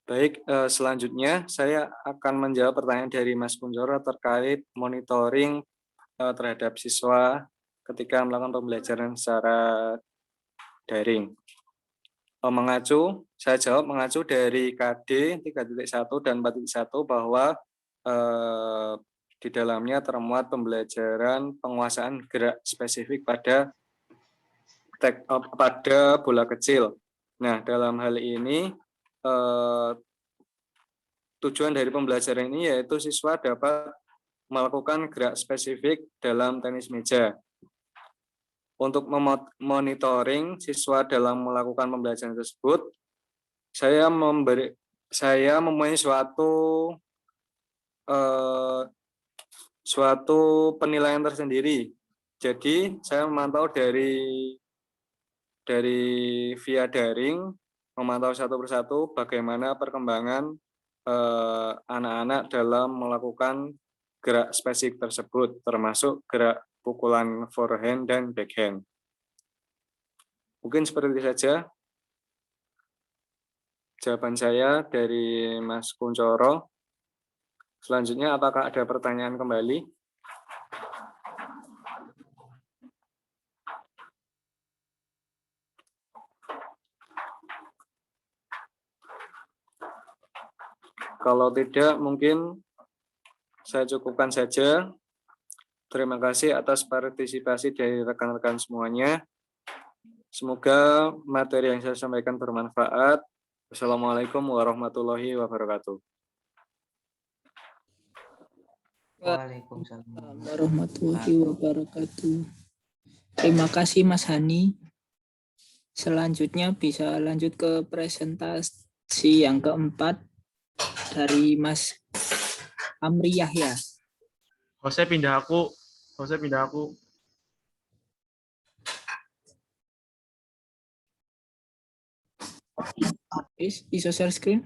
Baik, selanjutnya saya akan menjawab pertanyaan dari Mas Kunchoro terkait monitoring terhadap siswa ketika melakukan pembelajaran secara daring. Saya jawab mengacu dari KD 3.1 dan 4.1 bahwa di dalamnya termuat pembelajaran penguasaan gerak spesifik pada bola kecil. Nah, dalam hal ini tujuan dari pembelajaran ini yaitu siswa dapat melakukan gerak spesifik dalam tenis meja. Untuk memonitoring siswa dalam melakukan pembelajaran tersebut, saya mempunyai suatu penilaian tersendiri. Jadi saya memantau dari via daring, memantau satu persatu bagaimana perkembangan anak-anak dalam melakukan gerak spesifik tersebut, termasuk gerak pukulan forehand dan backhand. Mungkin seperti itu saja jawaban saya dari Mas Kunchoro. Selanjutnya, apakah ada pertanyaan kembali? Kalau tidak, mungkin saya cukupkan saja. Terima kasih atas partisipasi dari rekan-rekan semuanya. Semoga materi yang saya sampaikan bermanfaat. Wassalamualaikum warahmatullahi wabarakatuh. Waalaikumsalam warahmatullahi wabarakatuh. Terima kasih Mas Hani. Selanjutnya bisa lanjut ke presentasi yang keempat dari Mas Amri Yahya. Jose pindah aku. Bisa share screen?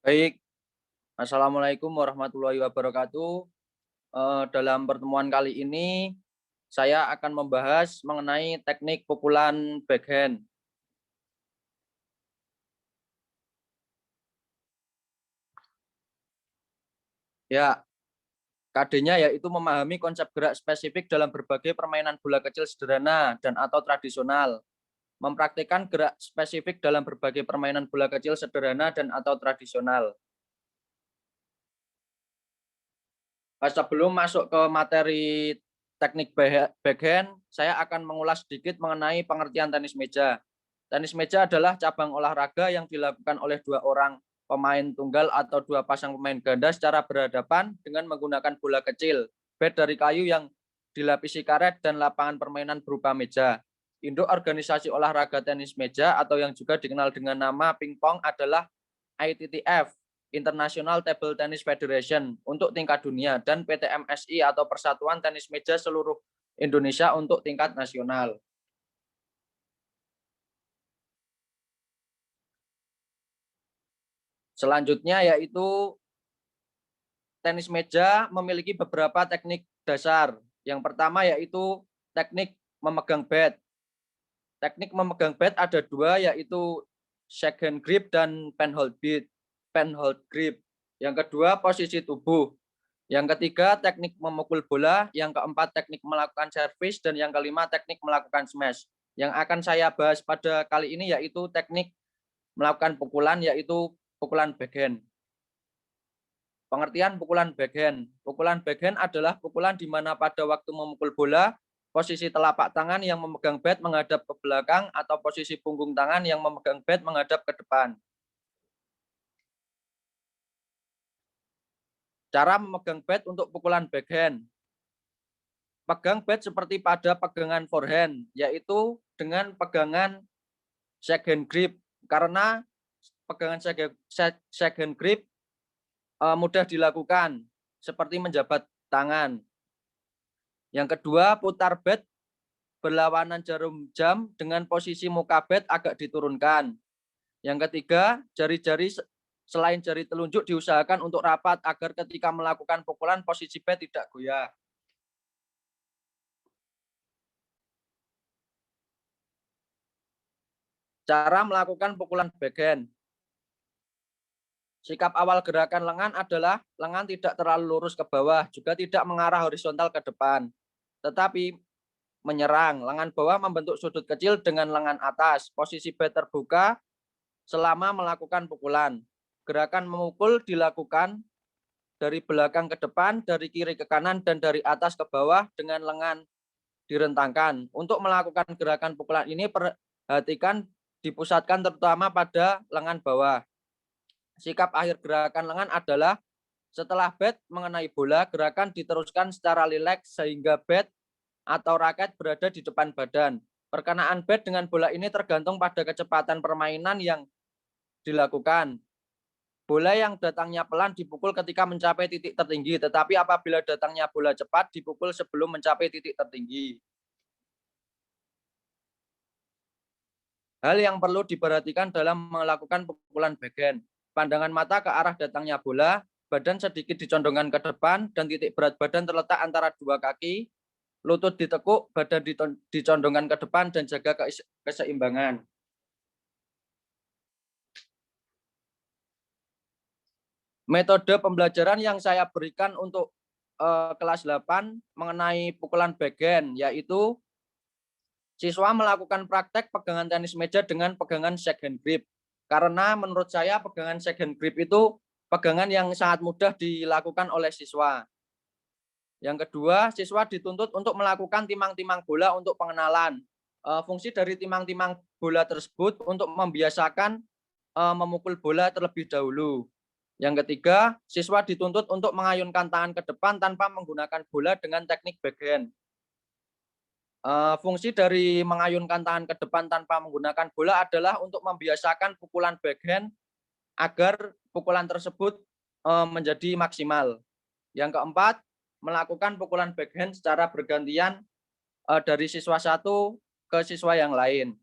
Baik, Assalamualaikum warahmatullahi wabarakatuh. Dalam pertemuan kali ini, saya akan membahas mengenai teknik pukulan backhand. Ya, KD-nya yaitu memahami konsep gerak spesifik dalam berbagai permainan bola kecil sederhana dan atau tradisional. Mempraktikkan gerak spesifik dalam berbagai permainan bola kecil sederhana dan atau tradisional. Sebelum masuk ke materi teknik backhand, saya akan mengulas sedikit mengenai pengertian tenis meja. Tenis meja adalah cabang olahraga yang dilakukan oleh dua orang pemain tunggal atau dua pasang pemain ganda secara berhadapan dengan menggunakan bola kecil, bat dari kayu yang dilapisi karet dan lapangan permainan berupa meja. Induk organisasi olahraga tenis meja atau yang juga dikenal dengan nama pingpong adalah ITTF, International Table Tennis Federation untuk tingkat dunia, dan PTMSI atau Persatuan Tenis Meja Seluruh Indonesia untuk tingkat nasional. Selanjutnya yaitu tenis meja memiliki beberapa teknik dasar. Yang pertama yaitu teknik memegang bat. Teknik memegang bat ada dua, yaitu shake hand grip dan penhold grip. Yang kedua posisi tubuh. Yang ketiga teknik memukul bola. Yang keempat teknik melakukan servis. Dan yang kelima teknik melakukan smash. Yang akan saya bahas pada kali ini yaitu teknik melakukan pukulan, yaitu pukulan backhand. Pengertian pukulan backhand. Pukulan backhand adalah pukulan di mana pada waktu memukul bola, posisi telapak tangan yang memegang bat menghadap ke belakang atau posisi punggung tangan yang memegang bat menghadap ke depan. Cara memegang bat untuk pukulan backhand. Pegang bat seperti pada pegangan forehand, yaitu dengan pegangan shake hand grip. Karena pegangan shake hand grip mudah dilakukan, seperti menjabat tangan. Yang kedua, putar bat berlawanan jarum jam dengan posisi muka bat agak diturunkan. Yang ketiga, jari-jari selain jari telunjuk diusahakan untuk rapat agar ketika melakukan pukulan posisi bat tidak goyah. Cara melakukan pukulan backhand. Sikap awal gerakan lengan adalah lengan tidak terlalu lurus ke bawah, juga tidak mengarah horizontal ke depan, tetapi menyerang. Lengan bawah membentuk sudut kecil dengan lengan atas. Posisi bat terbuka selama melakukan pukulan. Gerakan memukul dilakukan dari belakang ke depan, dari kiri ke kanan, dan dari atas ke bawah dengan lengan direntangkan. Untuk melakukan gerakan pukulan ini perhatikan dipusatkan terutama pada lengan bawah. Sikap akhir gerakan lengan adalah setelah bat mengenai bola, gerakan diteruskan secara rileks sehingga bat atau raket berada di depan badan. Perkenaan bat dengan bola ini tergantung pada kecepatan permainan yang dilakukan. Bola yang datangnya pelan dipukul ketika mencapai titik tertinggi, tetapi apabila datangnya bola cepat dipukul sebelum mencapai titik tertinggi. Hal yang perlu diperhatikan dalam melakukan pukulan backhand. Pandangan mata ke arah datangnya bola, badan sedikit dicondongkan ke depan, dan titik berat badan terletak antara dua kaki, lutut ditekuk, badan dicondongkan ke depan, dan jaga keseimbangan. Metode pembelajaran yang saya berikan untuk kelas 8 mengenai pukulan backhand, yaitu siswa melakukan praktek pegangan tenis meja dengan pegangan shake hand grip. Karena menurut saya pegangan shake hand grip itu pegangan yang sangat mudah dilakukan oleh siswa. Yang kedua, siswa dituntut untuk melakukan timang-timang bola untuk pengenalan. Fungsi dari timang-timang bola tersebut untuk membiasakan memukul bola terlebih dahulu. Yang ketiga, siswa dituntut untuk mengayunkan tangan ke depan tanpa menggunakan bola dengan teknik backhand. Fungsi dari mengayunkan tangan ke depan tanpa menggunakan bola adalah untuk membiasakan pukulan backhand agar pukulan tersebut menjadi maksimal. Yang keempat, melakukan pukulan backhand secara bergantian dari siswa satu ke siswa yang lain.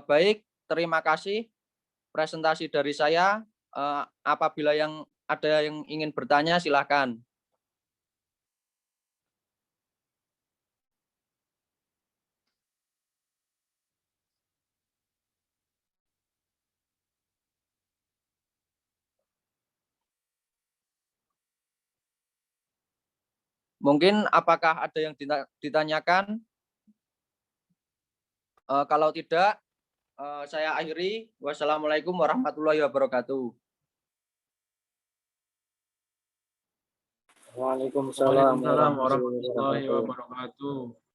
Baik, terima kasih presentasi dari saya. Apabila ada yang ingin bertanya, silakan. Mungkin apakah ada yang ditanyakan? Kalau tidak, saya akhiri. Wassalamualaikum warahmatullahi wabarakatuh. Waalaikumsalam Waalaikumsalam warahmatullahi warahmatullahi wabarakatuh. wabarakatuh.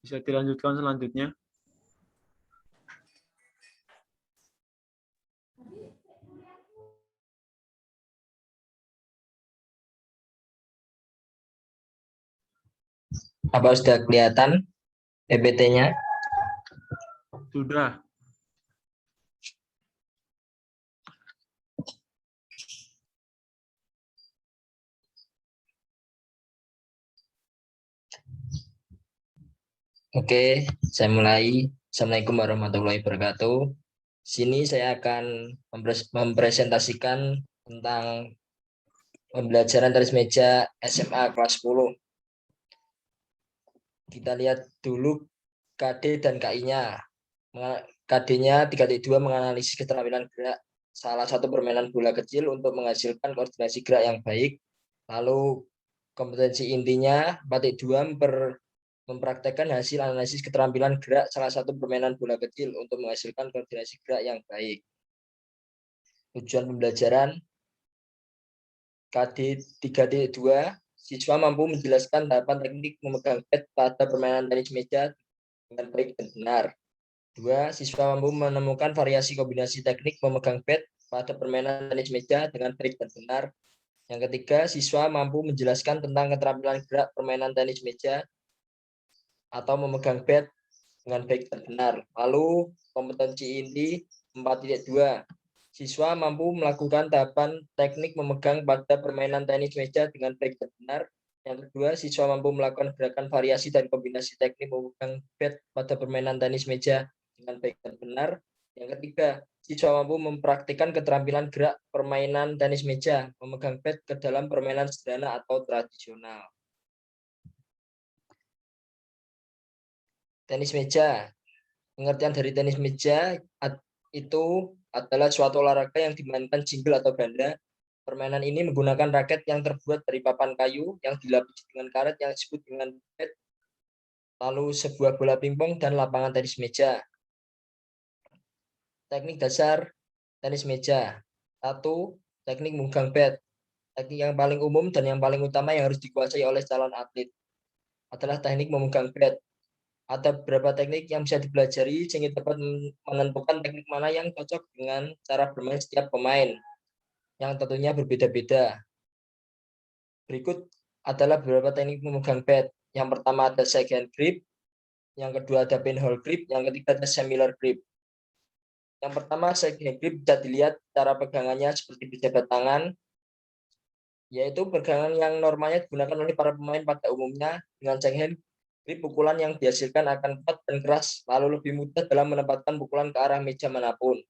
Bisa dilanjutkan selanjutnya. Apa sudah kelihatan PPT-nya? Sudah. Oke, saya mulai. Assalamualaikum warahmatullahi wabarakatuh. Sini saya akan mempresentasikan tentang pembelajaran tenis meja SMA kelas 10. Kita lihat dulu KD dan KI-nya. KD-nya 3.2 menganalisis keterampilan gerak salah satu permainan bola kecil untuk menghasilkan koordinasi gerak yang baik. Lalu kompetensi intinya 4.2 mempraktekkan hasil analisis keterampilan gerak salah satu permainan bola kecil untuk menghasilkan koordinasi gerak yang baik. Tujuan pembelajaran KD 3.2, siswa mampu menjelaskan tahapan teknik memegang bat pada permainan tenis meja dengan baik dan benar. 2. Siswa mampu menemukan variasi kombinasi teknik memegang bat pada permainan tenis meja dengan baik dan benar. Yang ketiga, siswa mampu menjelaskan tentang keterampilan gerak permainan tenis meja atau memegang pad dengan baik dan benar. Lalu kompetensi inti 4.2. Siswa mampu melakukan tahapan teknik memegang pada permainan tenis meja dengan baik dan benar. Yang kedua, siswa mampu melakukan gerakan variasi dan kombinasi teknik memegang pad pada permainan tenis meja dengan baik dan benar. Yang ketiga, siswa mampu mempraktikkan keterampilan gerak permainan tenis meja memegang pad ke dalam permainan sederhana atau tradisional. Tenis meja. Pengertian dari tenis meja itu adalah suatu olahraga yang dimainkan single atau ganda. Permainan ini menggunakan raket yang terbuat dari papan kayu yang dilapisi dengan karet yang disebut dengan pad, lalu sebuah bola pingpong dan lapangan tenis meja. Teknik dasar tenis meja. 1. Teknik memegang pad. Teknik yang paling umum dan yang paling utama yang harus dikuasai oleh calon atlet adalah teknik memegang pad. Ada beberapa teknik yang bisa dipelajari sehingga dapat menentukan teknik mana yang cocok dengan cara bermain setiap pemain yang tentunya berbeda-beda. Berikut adalah beberapa teknik memegang pad. Yang pertama ada shake hand grip, yang kedua ada pinhole grip, yang ketiga ada similar grip. Yang pertama shake hand grip bisa dilihat cara pegangannya seperti pejabat tangan, yaitu pegangan yang normalnya digunakan oleh para pemain pada umumnya. Dengan shake hand grip, pukulan yang dihasilkan akan kuat dan keras, lalu lebih mudah dalam menempatkan pukulan ke arah meja manapun.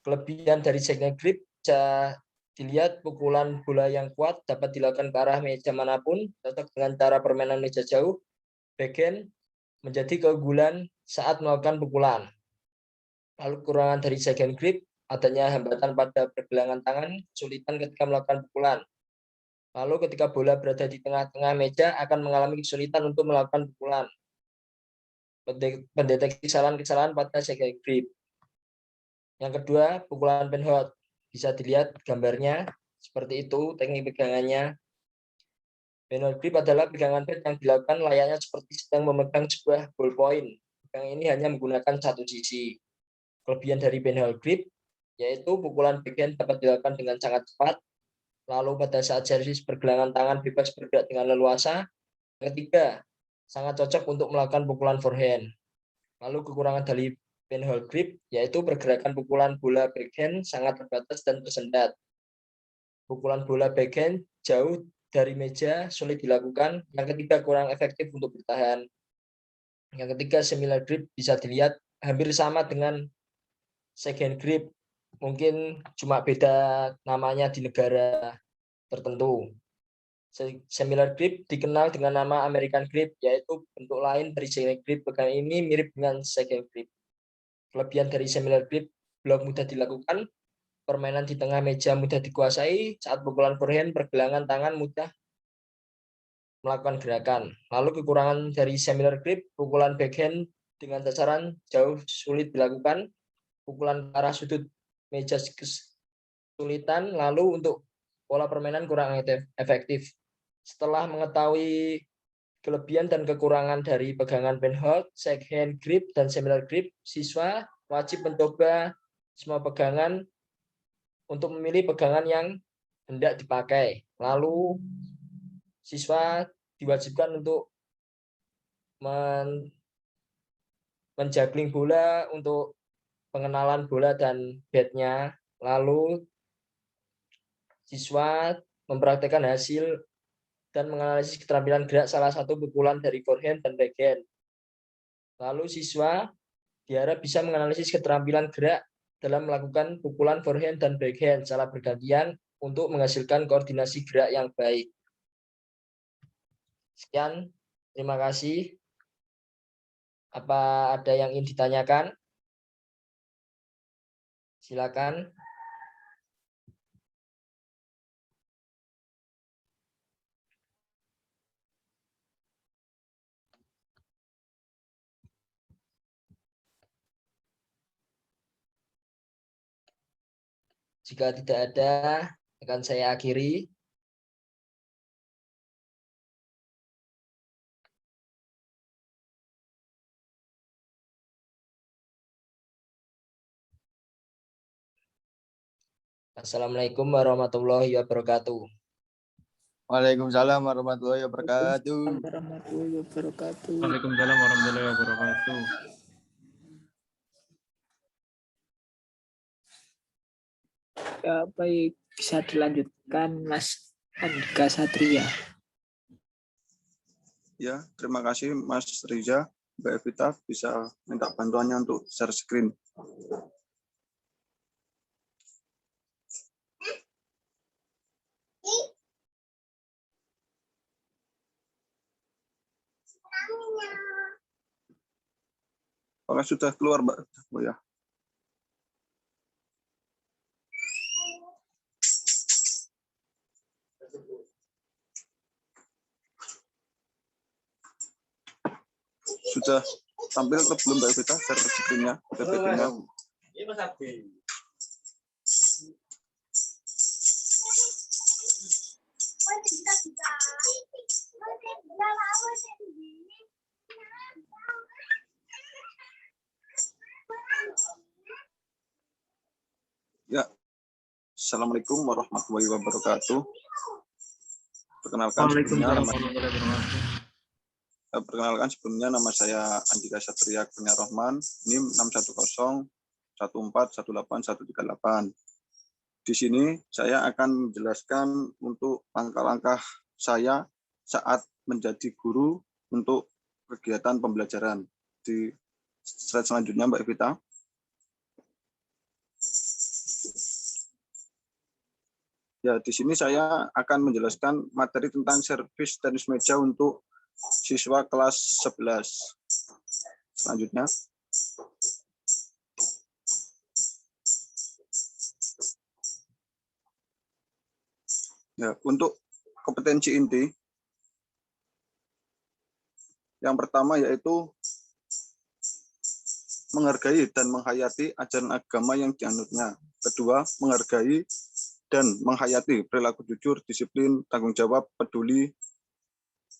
Kelebihan dari shake hand grip bisa dilihat pukulan bola yang kuat dapat dilakukan ke arah meja manapun, cocok dengan cara permainan meja jauh, backhand, menjadi keunggulan saat melakukan pukulan. Lalu kekurangan dari shake hand grip, adanya hambatan pada pergelangan tangan, kesulitan ketika melakukan pukulan. Lalu ketika bola berada di tengah-tengah meja akan mengalami kesulitan untuk melakukan pukulan. Pendeteksi kesalahan-kesalahan pada shake hand grip. Yang kedua, pukulan pinhole. Bisa dilihat gambarnya seperti itu teknik pegangannya. Pinhole grip adalah pegangan pad yang dilakukan layaknya seperti sedang memegang sebuah ballpoint. Pegangan ini hanya menggunakan satu sisi. Kelebihan dari pinhole grip yaitu pukulan backhand dapat dilakukan dengan sangat cepat. Lalu pada saat servis pergelangan tangan bebas bergerak dengan leluasa. Ketiga, sangat cocok untuk melakukan pukulan forehand. Lalu kekurangan dari pinhole grip yaitu pergerakan pukulan bola backhand sangat terbatas dan tersendat. Pukulan bola backhand jauh dari meja sulit dilakukan. Yang ketiga, kurang efektif untuk bertahan. Yang ketiga, similar grip bisa dilihat hampir sama dengan shake hand grip. Mungkin cuma beda namanya di negara tertentu. Similar grip dikenal dengan nama American grip, yaitu bentuk lain dari shake hand grip. Pegangan ini mirip dengan shake hand grip. Kelebihan dari similar grip, blok mudah dilakukan, permainan di tengah meja mudah dikuasai, saat pukulan forehand pergelangan tangan mudah melakukan gerakan. Lalu kekurangan dari similar grip, pukulan backhand dengan sasaran jauh sulit dilakukan, pukulan ke arah sudut meja kesulitan, lalu untuk pola permainan kurang efektif. Setelah mengetahui kelebihan dan kekurangan dari pegangan pinhole, shake hand grip, dan similar grip, siswa wajib mencoba semua pegangan untuk memilih pegangan yang hendak dipakai. Lalu siswa diwajibkan untuk menjuggling bola untuk pengenalan bola dan batnya. Lalu siswa mempraktekkan hasil dan menganalisis keterampilan gerak salah satu pukulan dari forehand dan backhand. Lalu siswa diharap bisa menganalisis keterampilan gerak dalam melakukan pukulan forehand dan backhand secara bergantian untuk menghasilkan koordinasi gerak yang baik. Sekian, terima kasih. Apa ada yang ingin ditanyakan? Silakan. Jika tidak ada, akan saya akhiri. Assalamualaikum warahmatullahi wabarakatuh. Waalaikumsalam warahmatullahi wabarakatuh. Warahmatullahi wabarakatuh. Waalaikumsalam warahmatullahi wabarakatuh. Ya, baik, bisa dilanjutkan Mas Andika Satria. Ya, terima kasih Mas Riza. Mbak Evita bisa minta bantuannya untuk share screen. Apakah sudah keluar, Mbak? Oh ya. Sudah tampil atau belum Mbak Evita share screen-nya? PPT-nya? Ya. Assalamualaikum warahmatullahi wabarakatuh. Perkenalkan sebelumnya nama saya Andika Satria Kurnia Rohman, NIM 61014181838. Di sini saya akan menjelaskan untuk langkah-langkah saya saat menjadi guru untuk kegiatan pembelajaran. Di slide selanjutnya Mbak Evita. Ya, di sini saya akan menjelaskan materi tentang servis tenis meja untuk siswa kelas 11. Selanjutnya. Ya, untuk kompetensi inti, yang pertama yaitu menghargai dan menghayati ajaran agama yang dianutnya. Kedua, menghargai dan menghayati perilaku jujur, disiplin, tanggung jawab, peduli,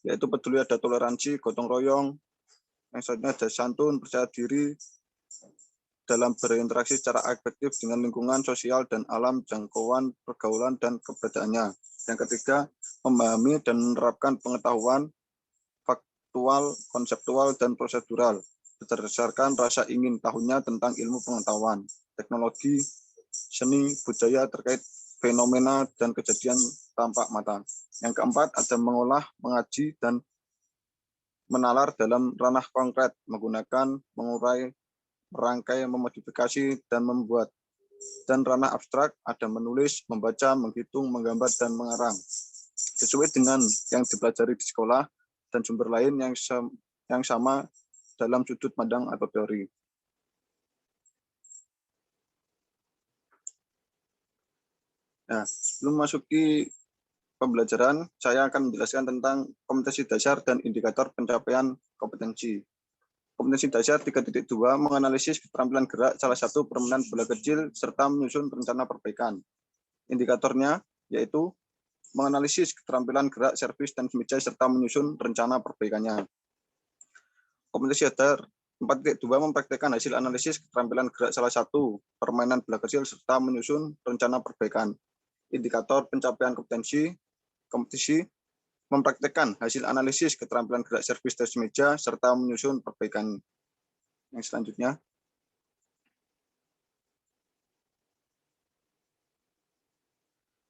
yaitu peduli ada toleransi, gotong royong, yang selanjutnya ada santun, percaya diri dalam berinteraksi secara efektif dengan lingkungan sosial dan alam, jangkauan, pergaulan, dan keberadaannya. Yang ketiga, memahami dan menerapkan pengetahuan faktual, konseptual, dan prosedural berdasarkan rasa ingin tahunya tentang ilmu pengetahuan, teknologi, seni, budaya terkait fenomena dan kejadian tampak mata. Yang keempat, ada mengolah, mengaji, dan menalar dalam ranah konkret, menggunakan, mengurai, merangkai, memodifikasi, dan membuat. Dan ranah abstrak, ada menulis, membaca, menghitung, menggambar, dan mengarang. Sesuai dengan yang dipelajari di sekolah dan sumber lain yang sama dalam sudut pandang atau teori. Nah, sebelum masuki pembelajaran, saya akan menjelaskan tentang kompetensi dasar dan indikator pencapaian kompetensi. Kompetensi dasar 3.2 menganalisis keterampilan gerak salah satu permainan bola kecil serta menyusun rencana perbaikan. Indikatornya yaitu menganalisis keterampilan gerak servis dan meja serta menyusun rencana perbaikannya. Kompetensi dasar 4.2 mempraktikkan hasil analisis keterampilan gerak salah satu permainan bola kecil serta menyusun rencana perbaikan. Indikator pencapaian kompetisi mempraktikkan hasil analisis keterampilan gerak servis dan meja serta menyusun perbaikan. Yang selanjutnya.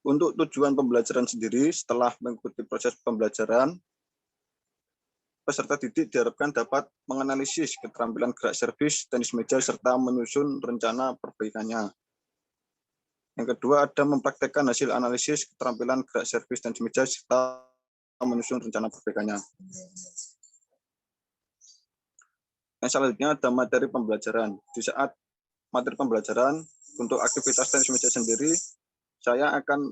Untuk tujuan pembelajaran sendiri, setelah mengikuti proses pembelajaran, peserta didik diharapkan dapat menganalisis keterampilan gerak servis, tenis meja, serta menyusun rencana perbaikannya. Yang kedua, ada mempraktekkan hasil analisis keterampilan gerak servis dan meja serta menyusun rencana perbaikannya. Yang selanjutnya ada materi pembelajaran. Di saat materi pembelajaran untuk aktivitas tenis meja sendiri, saya akan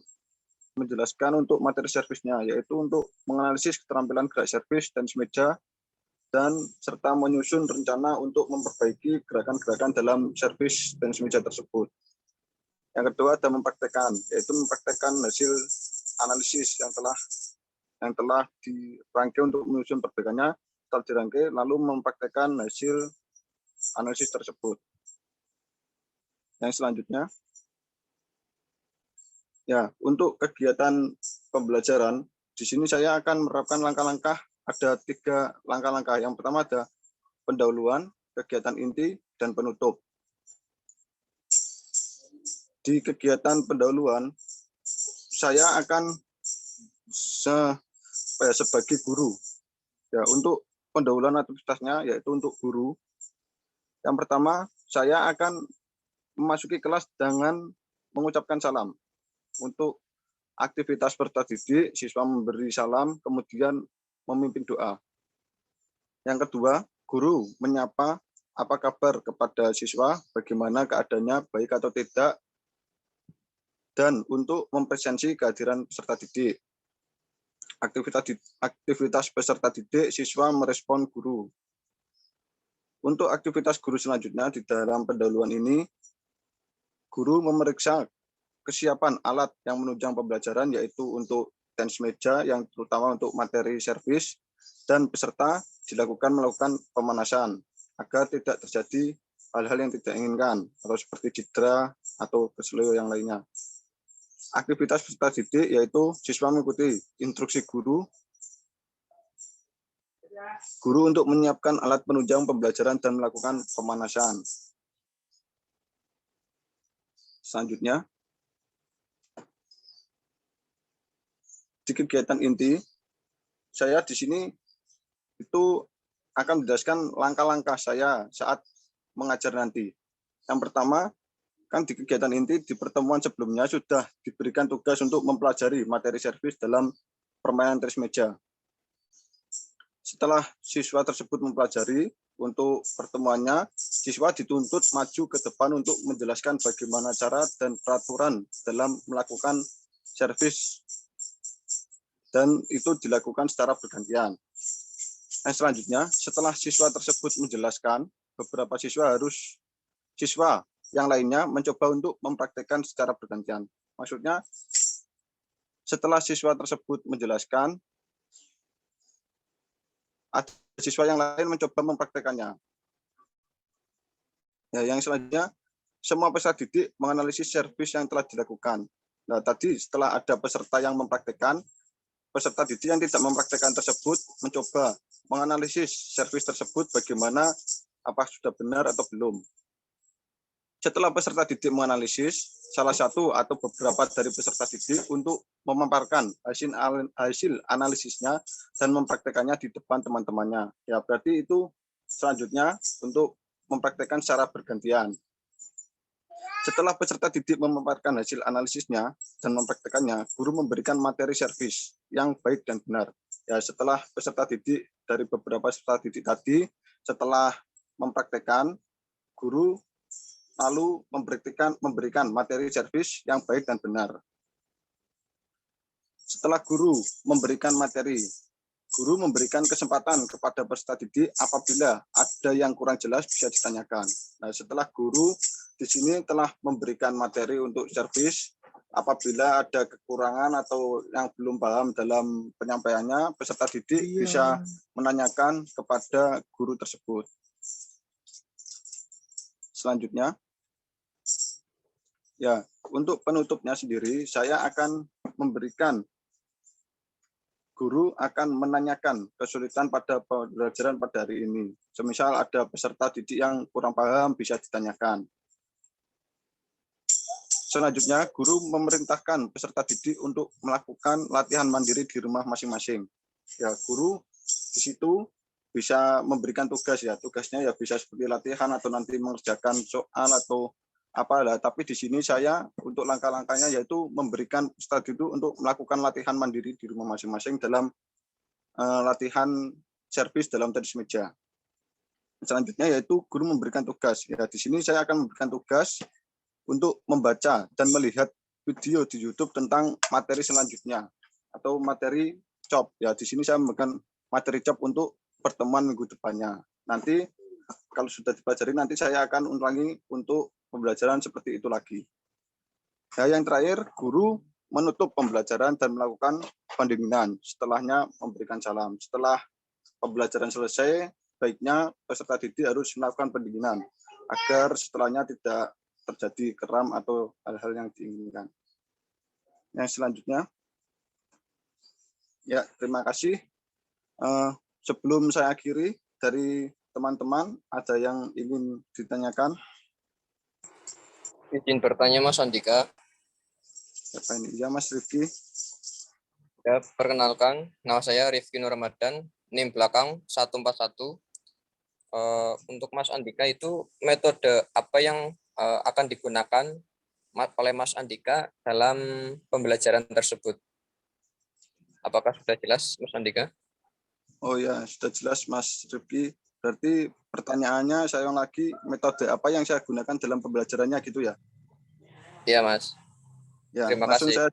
menjelaskan untuk materi servisnya, yaitu untuk menganalisis keterampilan gerak servis dan meja dan serta menyusun rencana untuk memperbaiki gerakan-gerakan dalam servis dan meja tersebut. Yang kedua ada mempraktekkan, yaitu mempraktekkan hasil analisis yang telah dirangkai untuk menyusun perbaikannya, setelah dirangkai lalu mempraktekkan hasil analisis tersebut. Yang selanjutnya, ya untuk kegiatan pembelajaran di sini saya akan menerapkan langkah-langkah, ada 3 langkah-langkah. Yang pertama ada pendahuluan, kegiatan inti, dan penutup. Di kegiatan pendahuluan, saya akan sebagai guru. Ya, untuk pendahuluan aktivitasnya yaitu untuk guru. Yang pertama, saya akan memasuki kelas dengan mengucapkan salam. Untuk aktivitas peserta didik, siswa memberi salam, kemudian memimpin doa. Yang kedua, guru menyapa apa kabar kepada siswa, bagaimana keadaannya, baik atau tidak, dan untuk mempresensi kehadiran peserta didik. Aktivitas peserta didik, siswa merespon guru. Untuk aktivitas guru selanjutnya di dalam pendahuluan ini, guru memeriksa kesiapan alat yang menunjang pembelajaran, yaitu untuk tenis meja yang terutama untuk materi servis, dan peserta melakukan pemanasan agar tidak terjadi hal-hal yang tidak diinginkan atau seperti cedera atau keselio yang lainnya. Aktivitas peserta didik yaitu siswa mengikuti instruksi guru untuk menyiapkan alat penunjang pembelajaran dan melakukan pemanasan. Selanjutnya, di kegiatan inti, saya di sini itu akan menjelaskan langkah-langkah saya saat mengajar nanti. Yang pertama, kan di kegiatan inti di pertemuan sebelumnya sudah diberikan tugas untuk mempelajari materi servis dalam permainan tenis meja. Setelah siswa tersebut mempelajari, untuk pertemuannya, siswa dituntut maju ke depan untuk menjelaskan bagaimana cara dan peraturan dalam melakukan servis, dan itu dilakukan secara bergantian. Selanjutnya, setelah siswa tersebut menjelaskan, beberapa siswa yang lainnya mencoba untuk mempraktekkan secara bergantian. Maksudnya, setelah siswa tersebut menjelaskan, ada siswa yang lain mencoba mempraktekannya. Ya, yang selanjutnya, semua peserta didik menganalisis servis yang telah dilakukan. Nah, tadi setelah ada peserta yang mempraktekkan, peserta didik yang tidak mempraktekkan tersebut mencoba menganalisis servis tersebut bagaimana, apa sudah benar atau belum. Setelah peserta didik menganalisis, salah satu atau beberapa dari peserta didik untuk memaparkan hasil analisisnya dan mempraktekannya di depan teman-temannya. Ya, berarti itu selanjutnya untuk mempraktekkan secara bergantian. Setelah peserta didik memaparkan hasil analisisnya dan mempraktekannya, guru memberikan materi servis yang baik dan benar. Ya, setelah peserta didik dari beberapa peserta didik tadi, setelah mempraktekkan, guru lalu memberikan materi servis yang baik dan benar. Setelah guru memberikan materi, guru memberikan kesempatan kepada peserta didik apabila ada yang kurang jelas bisa ditanyakan. Nah, setelah guru di sini telah memberikan materi untuk servis, apabila ada kekurangan atau yang belum paham dalam penyampaiannya, peserta didik bisa menanyakan kepada guru tersebut. Selanjutnya, ya, untuk penutupnya sendiri, saya akan memberikan, guru akan menanyakan kesulitan pada pembelajaran pada hari ini. Semisal ada peserta didik yang kurang paham, bisa ditanyakan. Selanjutnya, guru memerintahkan peserta didik untuk melakukan latihan mandiri di rumah masing-masing. Ya, guru di situ bisa memberikan tugas, ya, tugasnya ya bisa seperti latihan atau nanti mengerjakan soal atau apalah. Tapi di sini saya untuk langkah-langkahnya yaitu memberikan peserta didik untuk melakukan latihan mandiri di rumah masing-masing dalam latihan servis dalam tenis meja. Selanjutnya yaitu guru memberikan tugas. Ya, di sini saya akan memberikan tugas untuk membaca dan melihat video di YouTube tentang materi selanjutnya atau materi COP. Ya, di sini saya memberikan materi COP untuk pertemuan minggu depannya. Nanti kalau sudah dipelajari, nanti saya akan ulangi untuk pembelajaran seperti itu lagi. Ya, yang terakhir, guru menutup pembelajaran dan melakukan pendinginan. Setelahnya memberikan salam. Setelah pembelajaran selesai, baiknya peserta didik harus melakukan pendinginan agar setelahnya tidak terjadi kram atau hal-hal yang diinginkan. Yang selanjutnya, Ya, terima kasih. Sebelum saya akhiri, dari teman-teman ada yang ingin ditanyakan? Izin bertanya Mas Andika. Siapa ini? Ya, Mas Rifki. Ya, perkenalkan, nama saya Rifki Nur Ramadan, NIM belakang 141. Untuk Mas Andika itu metode apa yang akan digunakan oleh Mas Andika dalam pembelajaran tersebut? Apakah sudah jelas, Mas Andika? Oh ya, sudah jelas Mas Rifki. Berarti pertanyaannya saya ulang lagi, metode apa yang saya gunakan dalam pembelajarannya gitu ya? Iya, Mas. Ya, Terima kasih.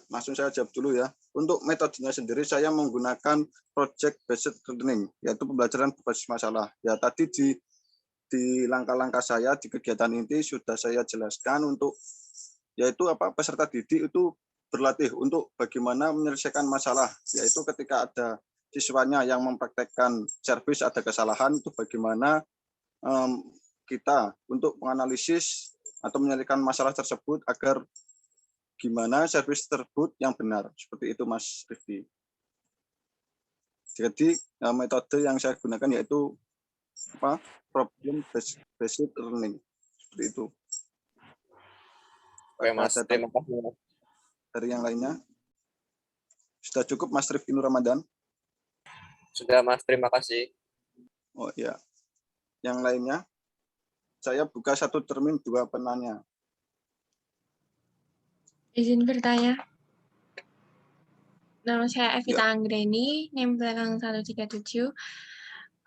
langsung saya jawab dulu ya. Untuk metodenya sendiri saya menggunakan project based learning, yaitu pembelajaran berbasis masalah. Ya, tadi di langkah-langkah saya di kegiatan ini sudah saya jelaskan untuk yaitu peserta didik itu berlatih untuk bagaimana menyelesaikan masalah, yaitu ketika ada siswanya yang mempraktekkan servis ada kesalahan itu bagaimana kita untuk menganalisis atau menyelesaikan masalah tersebut agar gimana servis tersebut yang benar. Seperti itu Mas Rifki. Jadi metode yang saya gunakan yaitu problem based learning. Seperti itu. Oke, Mas. Terima kasih. Dari yang lainnya? Sudah cukup Mas Rifki Nur Ramadan? Sudah, Mas. Terima kasih. Oh ya. Yang lainnya? Saya buka satu termin 2 penanya. Izin bertanya. Nama saya Evita Ya. Anggreni, NIM belakang 137.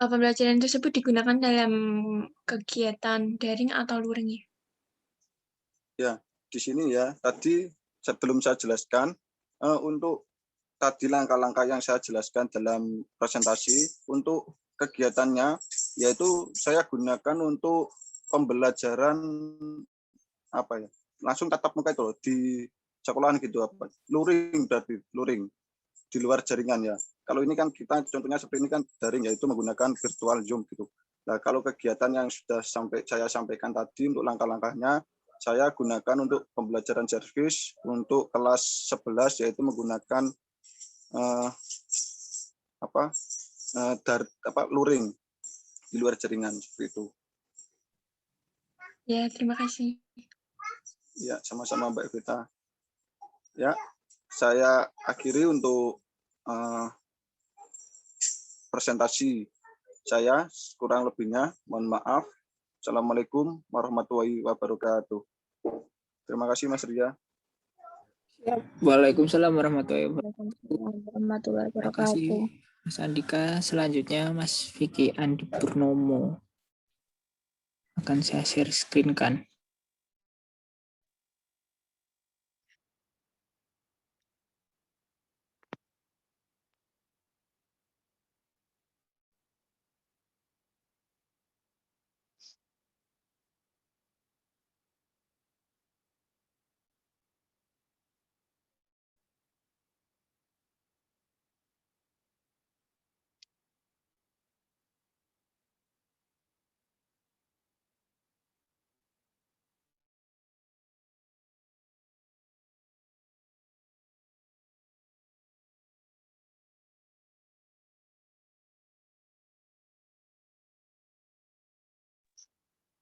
Pembelajaran tersebut digunakan dalam kegiatan daring atau luring? Ya, di sini ya, tadi sebelum saya jelaskan, untuk tadi langkah-langkah yang saya jelaskan dalam presentasi, untuk kegiatannya, yaitu saya gunakan untuk pembelajaran langsung tatap muka itu loh, di sekolahan gitu luring berarti, luring, di luar jaringan ya. Kalau ini kan kita contohnya seperti ini kan daring, yaitu menggunakan virtual Zoom gitu. Nah, kalau kegiatan yang sudah saya sampaikan tadi untuk langkah-langkahnya, saya gunakan untuk pembelajaran servis untuk kelas 11 yaitu menggunakan luring di luar jaringan seperti itu. Ya, terima kasih. Ya, sama-sama Mbak Evita. Ya, saya akhiri untuk presentasi saya, kurang lebihnya mohon maaf. Assalamualaikum warahmatullahi wabarakatuh. Terima kasih Mas Ria. Waalaikumsalam warahmatullahi wabarakatuh. Warahmatullahi Terima kasih wabarakatuh. Mas Andika. Selanjutnya Mas Vicky Andi Purnomo. Akan saya share screen kan.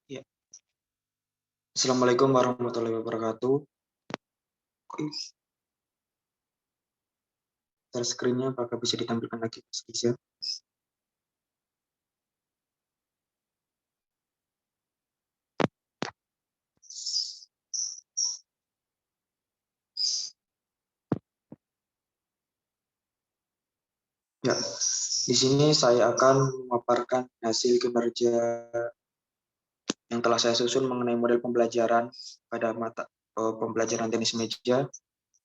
Ya. Assalamualaikum warahmatullahi wabarakatuh. Share screen-nya apakah bisa ditampilkan lagi, Mas Giza? Ya, di sini saya akan memaparkan hasil kinerja yang telah saya susun mengenai model pembelajaran pada mata pembelajaran tenis meja.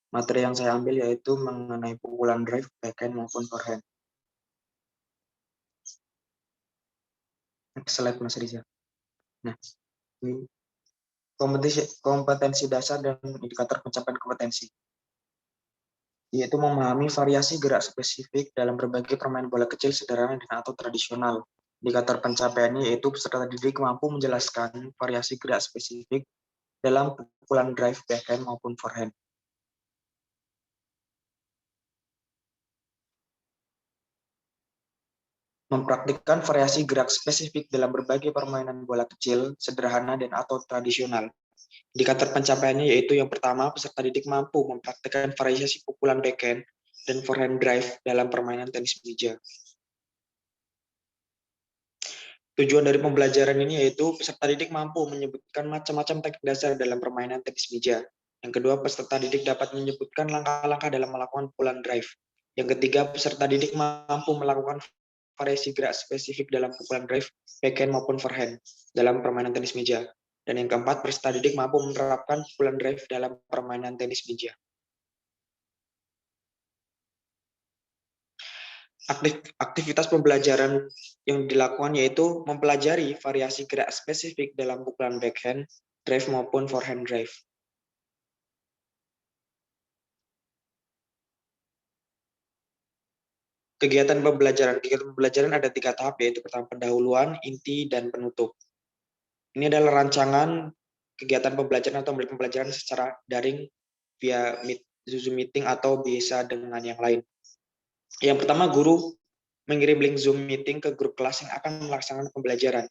Materi yang saya ambil yaitu mengenai pukulan drive, backhand maupun forehand. Next slide Mas Riza. Nah, ini kompetensi dasar dan indikator pencapaian kompetensi, yaitu memahami variasi gerak spesifik dalam berbagai permainan bola kecil sederhana dan atau tradisional. Indikator pencapaiannya yaitu peserta didik mampu menjelaskan variasi gerak spesifik dalam pukulan drive, backhand maupun forehand. mempraktikkan variasi gerak spesifik dalam berbagai permainan bola kecil, sederhana, dan atau tradisional. Indikator pencapaiannya yaitu yang pertama, peserta didik mampu mempraktikkan variasi pukulan backhand dan forehand drive dalam permainan tenis meja. Tujuan dari pembelajaran ini yaitu peserta didik mampu menyebutkan macam-macam teknik dasar dalam permainan tenis meja. Yang kedua, peserta didik dapat menyebutkan langkah-langkah dalam melakukan pukulan drive. Yang ketiga, peserta didik mampu melakukan variasi gerak spesifik dalam pukulan drive, backhand maupun forehand dalam permainan tenis meja. Dan yang keempat, peserta didik mampu menerapkan pukulan drive dalam permainan tenis meja. Aktivitas pembelajaran yang dilakukan yaitu mempelajari variasi gerak spesifik dalam pukulan backhand, drive maupun forehand drive. Kegiatan pembelajaran ada 3 tahap, yaitu pertama pendahuluan, inti, dan penutup. Ini adalah rancangan kegiatan pembelajaran atau pembelajaran secara daring via Zoom meeting atau bisa dengan yang lain. Yang pertama, guru mengirim link Zoom meeting ke grup kelas yang akan melaksanakan pembelajaran.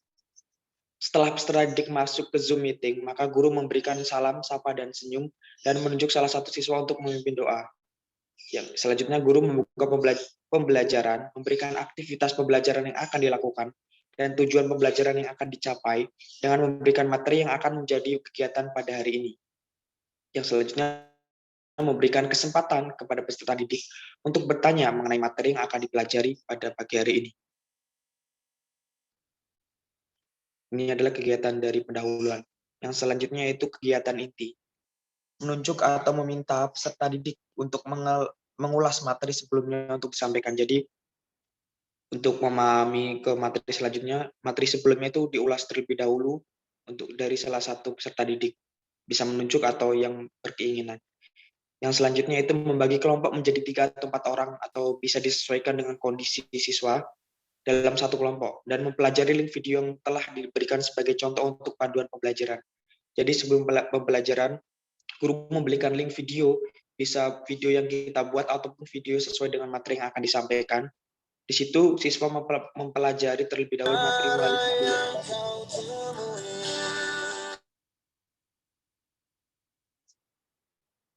Setelah peserta didik masuk ke Zoom meeting, maka guru memberikan salam, sapa, dan senyum, dan menunjuk salah satu siswa untuk memimpin doa. Yang selanjutnya, guru membuka pembelajaran, memberikan aktivitas pembelajaran yang akan dilakukan, dan tujuan pembelajaran yang akan dicapai, dengan memberikan materi yang akan menjadi kegiatan pada hari ini. Yang selanjutnya, memberikan kesempatan kepada peserta didik untuk bertanya mengenai materi yang akan dipelajari pada pagi hari ini. Ini adalah kegiatan dari pendahuluan. Yang selanjutnya yaitu kegiatan inti. Menunjuk atau meminta peserta didik untuk mengulas materi sebelumnya untuk disampaikan. Jadi, untuk memahami ke materi selanjutnya, materi sebelumnya itu diulas terlebih dahulu untuk dari salah satu peserta didik. Bisa menunjuk atau yang berkeinginan. Yang selanjutnya itu membagi kelompok menjadi 3 atau 4 orang atau bisa disesuaikan dengan kondisi siswa dalam satu kelompok dan mempelajari link video yang telah diberikan sebagai contoh untuk panduan pembelajaran. Jadi sebelum pembelajaran, guru memberikan link video, bisa video yang kita buat ataupun video sesuai dengan materi yang akan disampaikan. Di situ siswa mempelajari terlebih dahulu materi melalui video.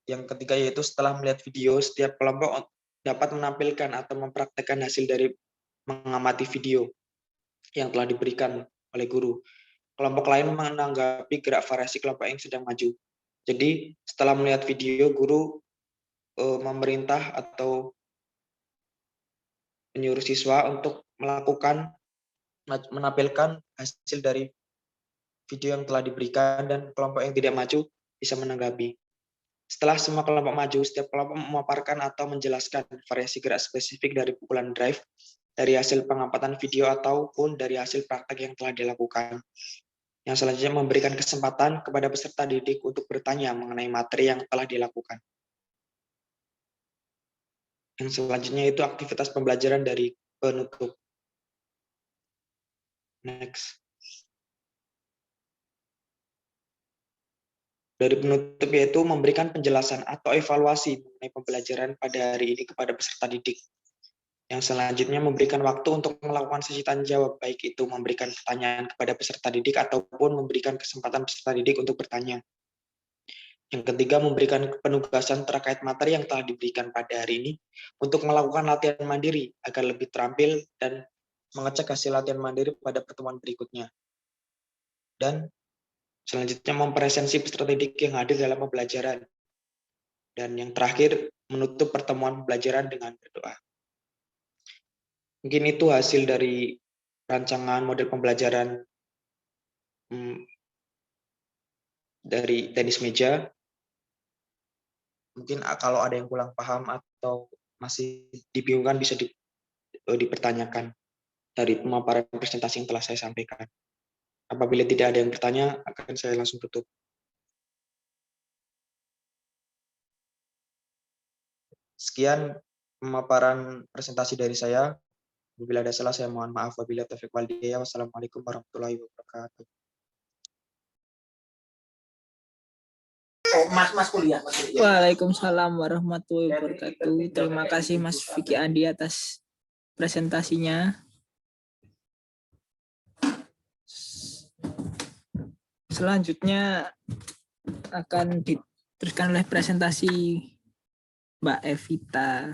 Yang ketiga yaitu setelah melihat video, setiap kelompok dapat menampilkan atau mempraktekkan hasil dari mengamati video yang telah diberikan oleh guru. Kelompok lain menanggapi gerak variasi kelompok yang sedang maju. Jadi setelah melihat video, guru memerintah atau menyuruh siswa untuk menampilkan hasil dari video yang telah diberikan dan kelompok yang tidak maju bisa menanggapi. Setelah semua kelompok maju, setiap kelompok memaparkan atau menjelaskan variasi gerak spesifik dari pukulan drive, dari hasil pengamatan video ataupun dari hasil praktek yang telah dilakukan. Yang selanjutnya memberikan kesempatan kepada peserta didik untuk bertanya mengenai materi yang telah dilakukan. Yang selanjutnya itu aktivitas pembelajaran dari penutup. Next. Dari penutup yaitu memberikan penjelasan atau evaluasi mengenai pembelajaran pada hari ini kepada peserta didik. Yang selanjutnya memberikan waktu untuk melakukan sesi tanya jawab, baik itu memberikan pertanyaan kepada peserta didik ataupun memberikan kesempatan peserta didik untuk bertanya. Yang ketiga, memberikan penugasan terkait materi yang telah diberikan pada hari ini untuk melakukan latihan mandiri agar lebih terampil dan mengecek hasil latihan mandiri pada pertemuan berikutnya. Dan selanjutnya mempresensi peserta didik yang hadir dalam pembelajaran. Dan yang terakhir, menutup pertemuan pembelajaran dengan berdoa. Mungkin itu hasil dari rancangan model pembelajaran dari tenis meja. Mungkin kalau ada yang kurang paham atau masih dibingungkan bisa dipertanyakan dari pemaparan presentasi yang telah saya sampaikan. Apabila tidak ada yang bertanya, akan saya langsung tutup. Sekian pemaparan presentasi dari saya. Apabila ada salah, saya mohon maaf. Wabillahi taufiq wal hidayah. Wassalamualaikum warahmatullahi wabarakatuh. Waalaikumsalam warahmatullahi wabarakatuh. Terima kasih Mas Vicky Andi atas presentasinya. Selanjutnya akan diteruskan oleh presentasi Mbak Evita.